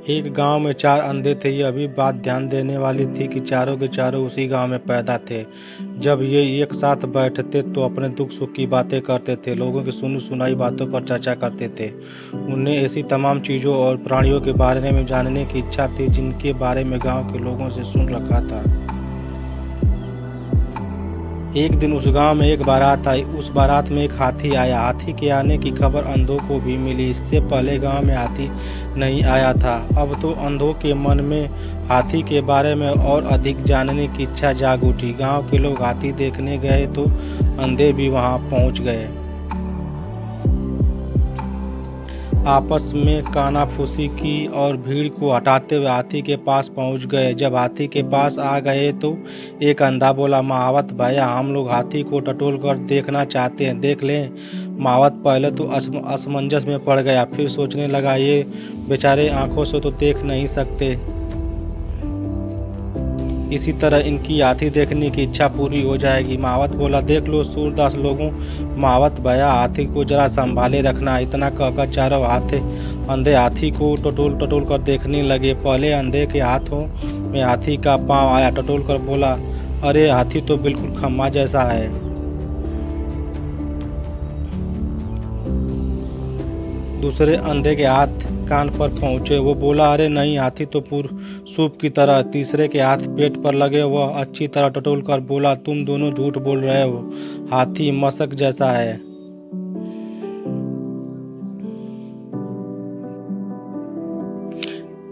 एक गांव में 4 अंधे थे। यह भी बात ध्यान देने वाली थी कि चारों के चारों उसी गांव में पैदा थे। जब ये एक साथ बैठते तो अपने दुख सुख की बातें करते थे, लोगों की सुनी सुनाई बातों पर चर्चा करते थे। उन्हें ऐसी तमाम चीज़ों और प्राणियों के बारे में जानने की इच्छा थी जिनके बारे में गांव के लोगों से सुन रखा था। एक दिन उस गांव में एक बारात आई। उस बारात में एक हाथी आया। हाथी के आने की खबर अंधों को भी मिली। इससे पहले गांव में हाथी नहीं आया था। अब तो अंधों के मन में हाथी के बारे में और अधिक जानने की इच्छा जाग उठी। गांव के लोग हाथी देखने गए तो अंधे भी वहां पहुंच गए। आपस में कानाफूसी की और भीड़ को हटाते हुए हाथी के पास पहुंच गए। जब हाथी के पास आ गए तो एक अंधा बोला, महावत भैया, हम लोग हाथी को टटोल कर देखना चाहते हैं, देख लें। महावत पहले तो असमंजस में पड़ गया, फिर सोचने लगा ये बेचारे आंखों से तो देख नहीं सकते, इसी तरह इनकी हाथी देखने की इच्छा पूरी हो जाएगी। महावत बोला, देख लो सूरदास लोगों, महावत भैया हाथी को जरा संभाले रखना। इतना कहकर चारों अंधे हाथी को टटोल टटोल कर देखने लगे। पहले अंधे के हाथों में हाथी का पांव आया। टटोल कर बोला, अरे हाथी तो बिल्कुल खम्मा जैसा है। दूसरे अंधे के हाथ कान पर पहुंचे। वो बोला, अरे नहीं, हाथी तो सूप की तरह। तीसरे के हाथ पेट पर लगे। वह अच्छी तरह टटोल कर बोला, तुम दोनों झूठ बोल रहे हो, हाथी मशक जैसा है।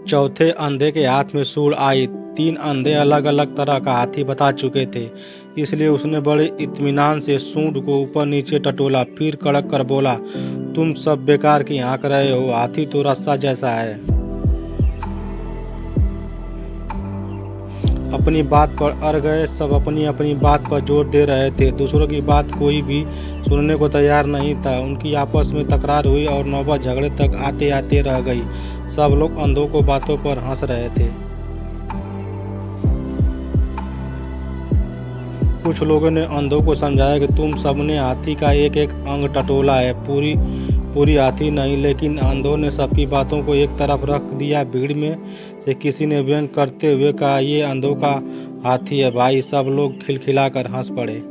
चौथे अंधे के हाथ में सूंड आई। 3 अंधे अलग अलग तरह का हाथी बता चुके थे, इसलिए उसने बड़े इत्मीनान से सूंड को ऊपर नीचे टटोला, फिर कड़क कर बोला, तुम सब बेकार की हाँक रहे हो, हाथी तो रस्सा जैसा है। अपनी बात पर अड़ गए। सब अपनी अपनी बात पर जोर दे रहे थे। दूसरों की बात कोई भी सुनने को तैयार नहीं था। उनकी आपस में तकरार हुई और नौबत झगड़े तक आते आते रह गई। सब लोग अंधों को बातों पर हंस रहे थे। कुछ लोगों ने अंधों को समझाया कि तुम सबने हाथी का एक एक अंग टटोला है, पूरी हाथी नहीं। लेकिन अंधों ने सबकी बातों को एक तरफ रख दिया। भीड़ में से किसी ने व्यंग करते हुए कहा, ये अंधों का हाथी है भाई। सब लोग खिलखिलाकर हंस पड़े।